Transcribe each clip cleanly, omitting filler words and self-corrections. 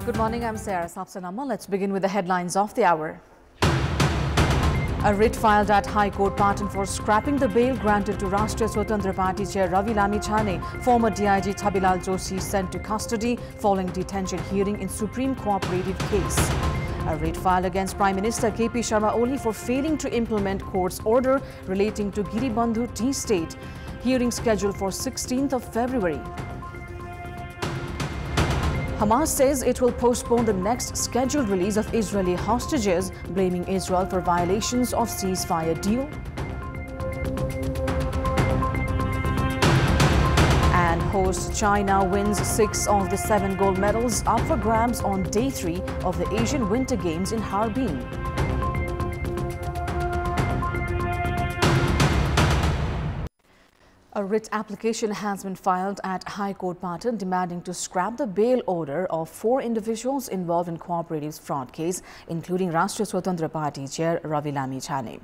Good morning, I'm Sarah Sapsanamma. Let's begin with the headlines of the hour. A writ filed at High Court Patan for scrapping the bail granted to Rashtriya Swatantra Party Chair Ravi Lamichhane. Former DIG Chabilal Joshi sent to custody following detention hearing in Supreme Cooperative case. A writ filed against Prime Minister KP Sharma Oli for failing to implement court's order relating to Giribandhu Tea State. Hearing scheduled for 16th of February. Hamas says it will postpone the next scheduled release of Israeli hostages, blaming Israel for violations of ceasefire deal. And host China wins 6 of the 7 gold medals up for grabs on day 3 of the Asian Winter Games in Harbin. A writ application has been filed at High Court Patan demanding to scrap the bail order of 4 individuals involved in Cooperative's fraud case, including Rashtriya Swatantra Party Chair Ravi Lamichhane.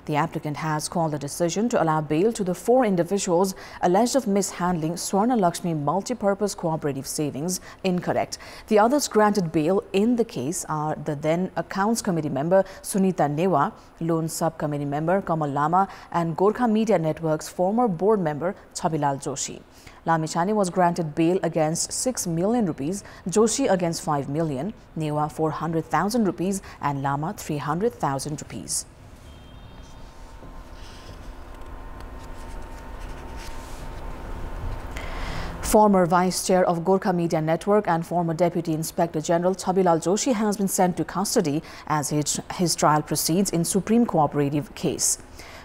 The applicant has called the decision to allow bail to the 4 individuals alleged of mishandling Swarna Lakshmi multi-purpose cooperative savings incorrect. The others granted bail in the case are the then Accounts Committee member Sunita Newa, Loan Subcommittee member Kamal Lama and Gorkha Media Network's former board member Chabilal Joshi. Lamichhane was granted bail against 6 million rupees, Joshi against 5 million, Newa 400,000 rupees and Lama 300,000 rupees. Former Vice Chair of Gorkha Media Network and former Deputy Inspector General Chabilal Joshi has been sent to custody as his trial proceeds in Supreme Cooperative case.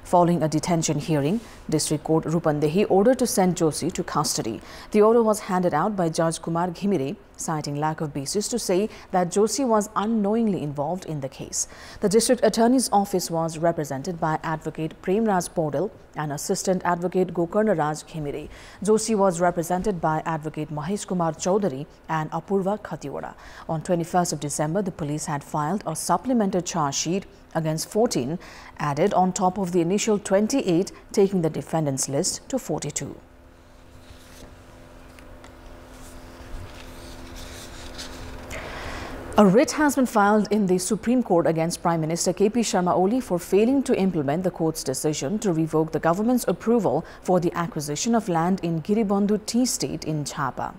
Following a detention hearing, District Court Rupandehi ordered to send Joshi to custody. The order was handed out by Judge Kumar Ghimire, citing lack of basis to say that Joshi was unknowingly involved in the case. The District Attorney's Office was represented by Advocate Premraj Podal and Assistant Advocate Gokarna Raj Ghimire. Joshi was represented by Advocate Mahesh Kumar Chaudhary and Apurva Khatiwada. On 21st of December, the police had filed a supplemented charge sheet against 14, added on top of the initial 28, taking the defendants' list to 42. A writ has been filed in the Supreme Court against Prime Minister KP Sharma Oli for failing to implement the court's decision to revoke the government's approval for the acquisition of land in Giribandhu Tea State in Jhapa.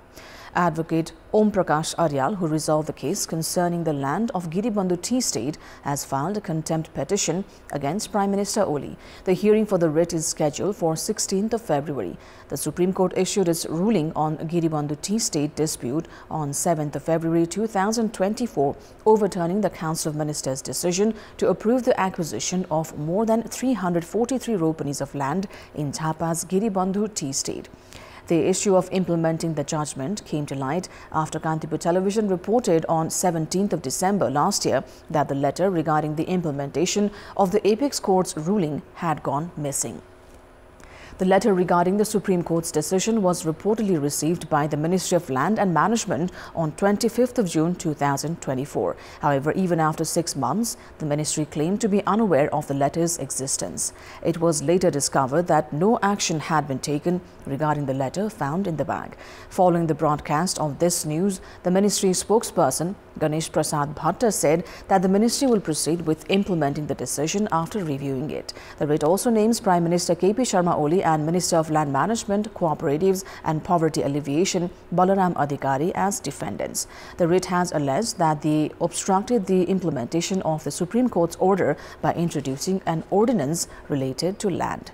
Advocate Om Prakash Aryal, who resolved the case concerning the land of Giribandhu Tea State, has filed a contempt petition against Prime Minister Oli. The hearing for the writ is scheduled for 16th of February. The Supreme Court issued its ruling on Giribandhu Tea State dispute on 7th of February 2024, overturning the Council of Ministers' decision to approve the acquisition of more than 343 ropanis of land in Jhapa's Giribandhu Tea State. The issue of implementing the judgment came to light after Kantipur television reported on 17th of December last year that the letter regarding the implementation of the Apex Court's ruling had gone missing. The letter regarding the Supreme Court's decision was reportedly received by the Ministry of Land and Management on 25th of June 2024. However, even after 6 months, the ministry claimed to be unaware of the letter's existence. It was later discovered that no action had been taken regarding the letter found in the bag. Following the broadcast of this news, the ministry's spokesperson, Ganesh Prasad Bhatta, said that the ministry will proceed with implementing the decision after reviewing it. The writ also names Prime Minister KP Sharma Oli and Minister of Land Management, Cooperatives and Poverty Alleviation, Balaram Adhikari, as defendants. The writ has alleged that they obstructed the implementation of the Supreme Court's order by introducing an ordinance related to land.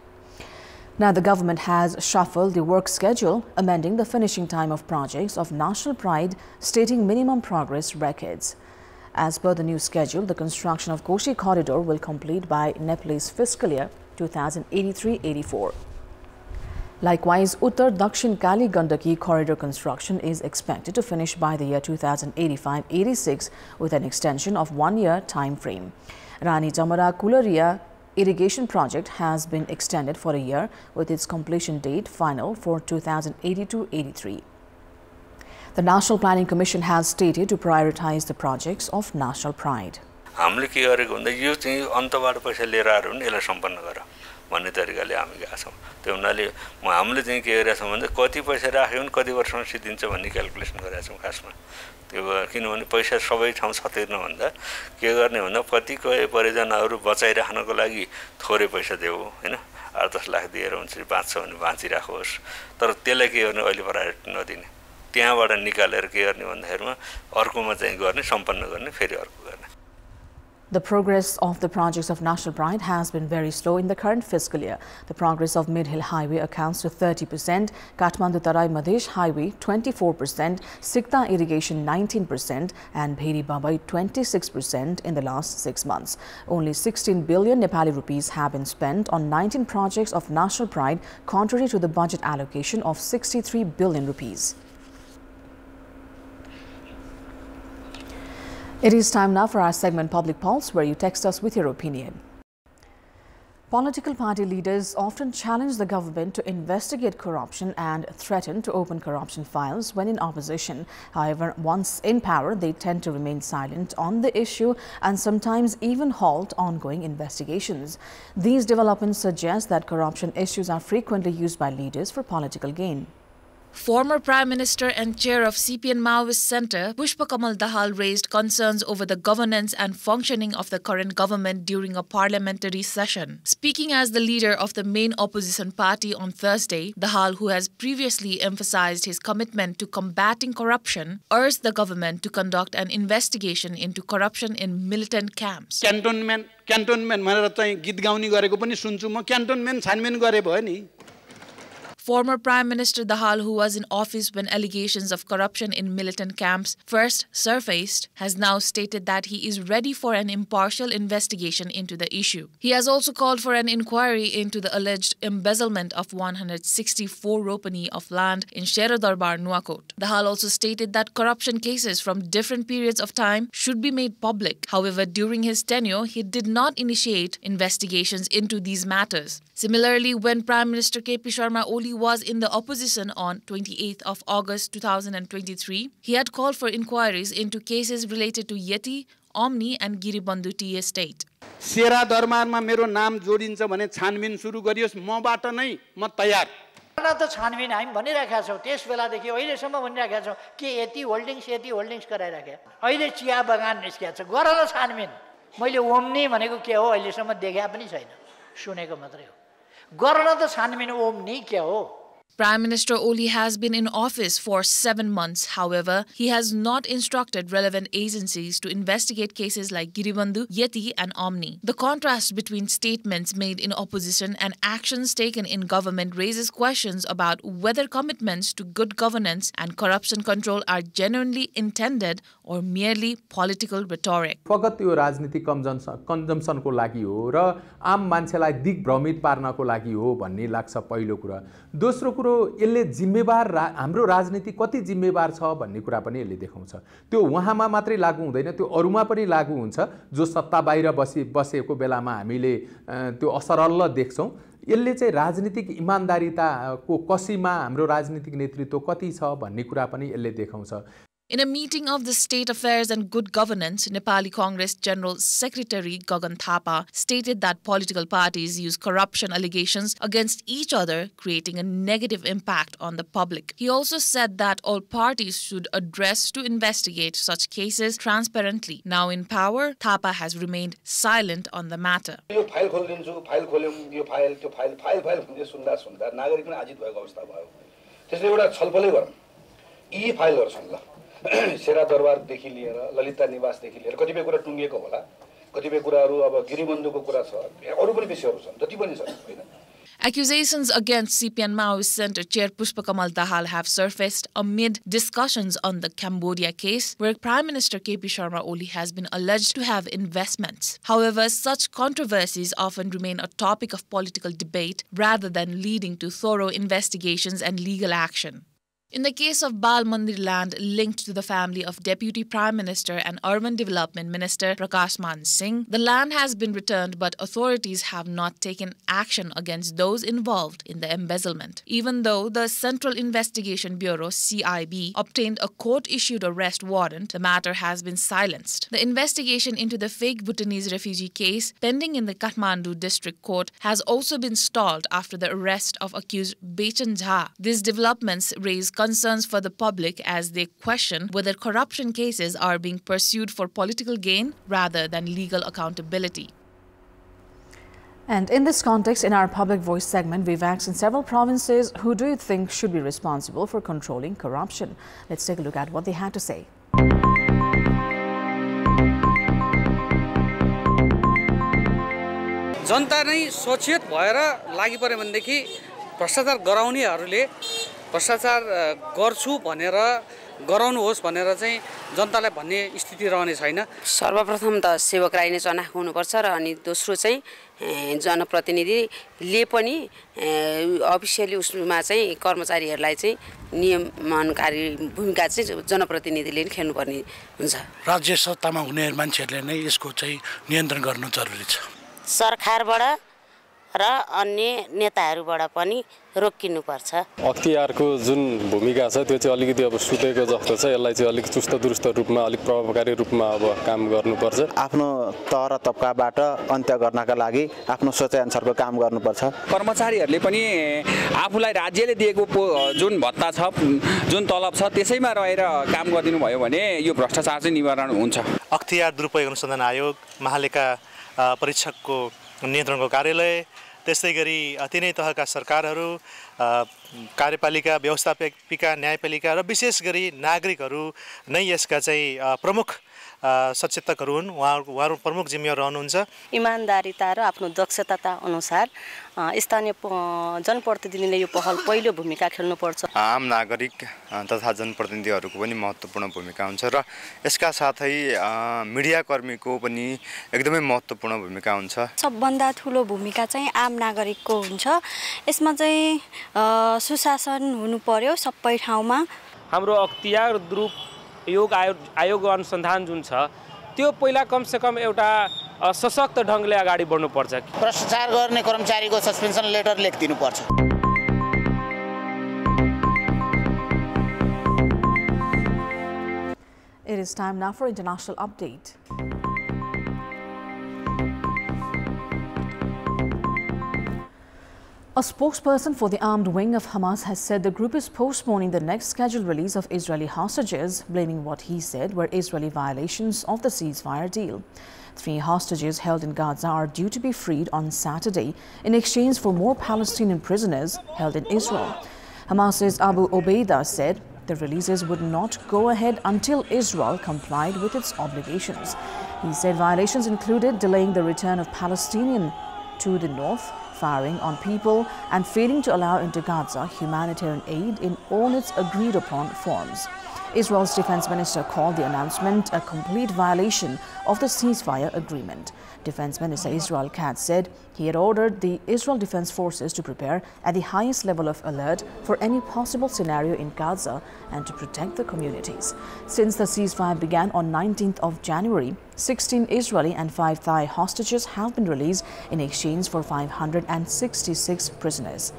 Now, the government has shuffled the work schedule, amending the finishing time of projects of national pride, stating minimum progress records. As per the new schedule, the construction of Koshi Corridor will complete by Nepalese fiscal year 2083-84. Likewise, Uttar-Dakshin Kali Gandaki Corridor construction is expected to finish by the year 2085-86 with an extension of 1 year time frame. Rani Jamara Kularia irrigation project has been extended for a year with its completion date final for 2082-83. The National Planning Commission has stated to prioritize the projects of national pride. हामीले के गरेको भन्दा यो चाहिँ अन्तबाट पैसा लिएर आएर पनि यसलाई सम्पन्न गर भन्ने तरिकाले हामी गएका छौँ। त्यो हुनाले हामीले चाहिँ के गरेका छौँ भने कति पैसा राख्यो भने कति वर्षमा सिद्धिन्छ भन्ने क्याल्कुलेसन गरेका छौँ खासमा। त्यो किनभने पैसा सबै ठाउँ छतेर्न भन्दा के गर्ने भन्दा कतिपय परियोजनाहरू बचाइराख्नको लागि थोरै पैसा देऊ हैन, 8-10 लाख दिएर हुन्छ बाँच्छ भने बाँचिराखोस्, तर त्यसलाई के गर्ने अहिले प्रायोरिटी नदिने, त्यहाँबाट निकालेर के गर्ने भन्दाखेरिमा अर्कोमा चाहिँ गर्ने, सम्पन्न गर्ने, फेरि अर्को गर्ने। The progress of the projects of national pride has been very slow in the current fiscal year. The progress of Mid-Hill Highway accounts to 30%, Kathmandu-Tarai Madhesh Highway 24%, Sikta Irrigation 19% and Bheri Babai 26% in the last 6 months. Only 16 billion Nepali rupees have been spent on 19 projects of national pride, contrary to the budget allocation of 63 billion rupees. It is time now for our segment Public Pulse, where you text us with your opinion. Political party leaders often challenge the government to investigate corruption and threaten to open corruption files when in opposition. However, once in power, they tend to remain silent on the issue and sometimes even halt ongoing investigations. These developments suggest that corruption issues are frequently used by leaders for political gain. Former Prime Minister and chair of CPN Maoist Centre, Pushpakamal Dahal, raised concerns over the governance and functioning of the current government during a parliamentary session. Speaking as the leader of the main opposition party on Thursday, Dahal, who has previously emphasized his commitment to combating corruption, urged the government to conduct an investigation into corruption in militant camps. Cantonment भनेर चाहिँ गीत गाउने गरेको पनि सुन्छु म, cantonment छानबिन गरे भयो नि। Former Prime Minister Dahal, who was in office when allegations of corruption in militant camps first surfaced, has now stated that he is ready for an impartial investigation into the issue. He has also called for an inquiry into the alleged embezzlement of 164 ropani of land in Shera Darbar, Nuakot. Dahal also stated that corruption cases from different periods of time should be made public. However, during his tenure, he did not initiate investigations into these matters. Similarly, when Prime Minister KP Sharma Oli was in the opposition on 28th of August 2023, he had called for inquiries into cases related to Yeti, Omni and Giribandhu tea estate. शेरा दरबारमा मेरो नाम जोडिन्छ भने छानबिन सुरु गरियोस्, मबाट नै म तयार। त छानबिन हामी भनिराखेका छौँ, त्यस बेलादेखि अहिलेसम्म भनिराखेका छौँ कि यति होल्डिङ्स गराइराखे। अहिले चिया बगान निस्किया छ, गर न छानबिन। मैले ओम्नी भनेको के हो अहिलेसम्म देखा पनि छैन, सुनेको मात्रै हो। गर्न त छानबिन ओम्नी के हो? Prime Minister Oli has been in office for 7 months. However, he has not instructed relevant agencies to investigate cases like Giribandhu, Yeti and Omni. The contrast between statements made in opposition and actions taken in government raises questions about whether commitments to good governance and corruption control are genuinely intended or merely political rhetoric. फकत यो राजनीतिक कन्जम्सनको लागि हो र आम मान्छेलाई दिग्भ्रमित पार्नको लागि हो भन्ने लाग्छ पहिलो कुरा। दोस्रो कुरो, यसले जिम्मेवार हाम्रो राजनीति कति जिम्मेवार छ भन्ने कुरा पनि यसले देखाउँछ। त्यो उहाँमा मात्रै लागू हुँदैन, त्यो अरूमा पनि लागू हुन्छ। जो सत्ता बाहिर बसेको बेलामा हामीले त्यो असरल्ल देख्छौँ। यसले चाहिँ राजनीतिक इमानदारीताको कसीमा हाम्रो राजनीतिक नेतृत्व कति छ भन्ने कुरा पनि यसले देखाउँछ। In a meeting of the State Affairs and Good Governance, Nepali Congress General Secretary Gagan Thapa stated that political parties use corruption allegations against each other, creating a negative impact on the public. He also said that all parties should address to investigate such cases transparently. Now in power, Thapa has remained silent on the matter. यो file खोलिदिन्छु, file खोल्यौं, यो file त्यो file भन्दै सुन्दा नागरिक पनि आजित भएको अवस्था भयो। त्यसले एउटा छलफलै गरौँ। यी फाइलहरु छन् ल। शेरा दरबारदेखि लिएर ललिता निवासदेखि लिएर कतिपय कुरा टुङ्गिएको होला, कतिपय कुराहरू अब गिरिबन्धुको कुरा छ, अरू पनि विषयहरू छन्, जति पनि छन् हैन। Accusations against CPN Maoist Centre Chair Pushpakamal Dahal have surfaced amid discussions on the Cambodia case, where Prime Minister KP Sharma Oli has been alleged to have investments. However, such controversies often remain a topic of political debate rather than leading to thorough investigations and legal action. In the case of Bal Mandir land linked to the family of Deputy Prime Minister and Urban Development Minister Prakash Man Singh, the land has been returned, but authorities have not taken action against those involved in the embezzlement. Even though the Central Investigation Bureau (CIB) obtained a court-issued arrest warrant, the matter has been silenced. The investigation into the fake Bhutanese refugee case pending in the Kathmandu District Court has also been stalled after the arrest of accused Bechan Jha. These developments raise concerns for the public as they question whether corruption cases are being pursued for political gain rather than legal accountability. And in this context, in our Public Voice segment, we've asked in several provinces, who do you think should be responsible for controlling corruption? Let's take a look at what they had to say. जनता नै सचेत भएर लागि परे भनेदेखि भ्रष्टाचार गराउनेहरूले भ्रष्टाचार गर्छु भनेर गराउनुहोस् भनेर चाहिँ जनतालाई भन्ने स्थिति रहने छैन। सर्वप्रथम त सेवकराई नै चनाख हुनुपर्छ र अनि दोस्रो चाहिँ जनप्रतिनिधिले पनि अफिसियली उसमा चाहिँ कर्मचारीहरूलाई चाहिँ नियमनकारी भूमिका चाहिँ जनप्रतिनिधिले नै खेल्नुपर्ने हुन्छ। राज्य सत्तामा हुने मान्छेहरूले नै यसको चाहिँ नियन्त्रण गर्नु जरुरी छ। सरकारबाट र अन्य नेताहरूबाट पनि रोकिनुपर्छ। अख्तियारको जुन भूमिका छ त्यो चाहिँ अलिकति अब सुतेको जस्तो छ। यसलाई चाहिँ अलिक चुस्त दुरुस्त रूपमा अलिक प्रभावकारी रूपमा अब काम गर्नुपर्छ। आफ्नो तह र तबकाबाट अन्त्य गर्नका लागि आफ्नो सोचाइ अनुसारको काम गर्नुपर्छ। कर्मचारीहरूले पनि आफूलाई राज्यले दिएको जुन भत्ता छ, जुन तलब छ त्यसैमा रहेर काम गरिदिनु भयो भने यो भ्रष्टाचार चाहिँ निवारण हुन्छ। अख्तियार दुरुपयोग अनुसन्धान आयोग, महालेखा परीक्षकको नियन्त्रणको कार्यालय, त्यस्तै गरी तिनै तहका सरकारहरू, कार्यपालिका, व्यवस्थापिका, न्यायपालिका र विशेष गरी नागरिकहरू नै यसका चाहिँ प्रमुख सचेतकहरू हुन्। उहाँहरू प्रमुख जिम्मेवार रहनुहुन्छ। इमानदारिता र आफ्नो दक्षता अनुसार स्थानीय जनप्रतिनिधिले यो पहल पहिलो भूमिका खेल्नुपर्छ। आम नागरिक तथा जनप्रतिनिधिहरूको पनि महत्त्वपूर्ण भूमिका हुन्छ र यसका साथै मिडियाकर्मीको पनि एकदमै महत्त्वपूर्ण भूमिका हुन्छ। सबभन्दा ठुलो भूमिका चाहिँ आम नागरिकको हुन्छ। यसमा चाहिँ सुशासन हुनु पर्यो सबै ठाउँमा। हाम्रो अख्तियार दुरुपयोग आयोग अनुसन्धान जुन छ त्यो पहिला कमसे कम एउटा सशक्त ढङ्गले अगाडि बढ्नुपर्छ। भ्रष्टाचार गर्ने कर्मचारीको सस्पेन्सन लेटर लेखिदिनुपर्छ। It is time now for international update. A spokesperson for the armed wing of Hamas has said the group is postponing the next scheduled release of Israeli hostages, blaming what he said were Israeli violations of the ceasefire deal. 3 hostages held in Gaza are due to be freed on Saturday in exchange for more Palestinian prisoners held in Israel. Hamas's Abu Obaida said the releases would not go ahead until Israel complied with its obligations. He said violations included delaying the return of Palestinians to the north, firing on people, and failing to allow into Gaza humanitarian aid in all its agreed-upon forms. Israel's defense minister called the announcement a complete violation of the ceasefire agreement. Defense Minister Israel Katz said he had ordered the Israel Defense Forces to prepare at the highest level of alert for any possible scenario in Gaza and to protect the communities. Since the ceasefire began on 19th of January, 16 Israeli and 5 Thai hostages have been released in exchange for 566 prisoners.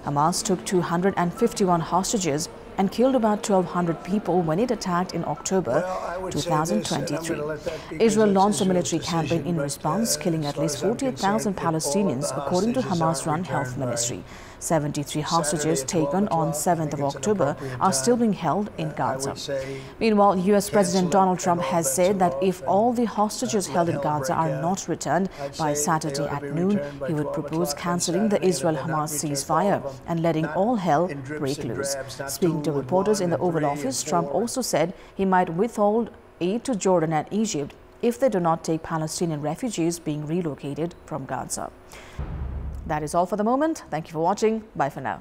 Hamas took 251 hostages and killed about 1,200 people when it attacked in October 2023. Israel launched a military campaign in response, killing at least 48,000 Palestinians, according to Hamas-run Health Ministry. 73 hostages taken on 7th of October are still being held in Gaza. Meanwhile, U.S. President Donald Trump has said that if all the hostages held in Gaza are not returned by Saturday at noon, he would propose cancelling the Israel-Hamas ceasefire and letting all hell break loose. Speaking to reporters in the Oval Office, Trump also said he might withhold aid to Jordan and Egypt if they do not take Palestinian refugees being relocated from Gaza. That is all for the moment. Thank you for watching. Bye for now.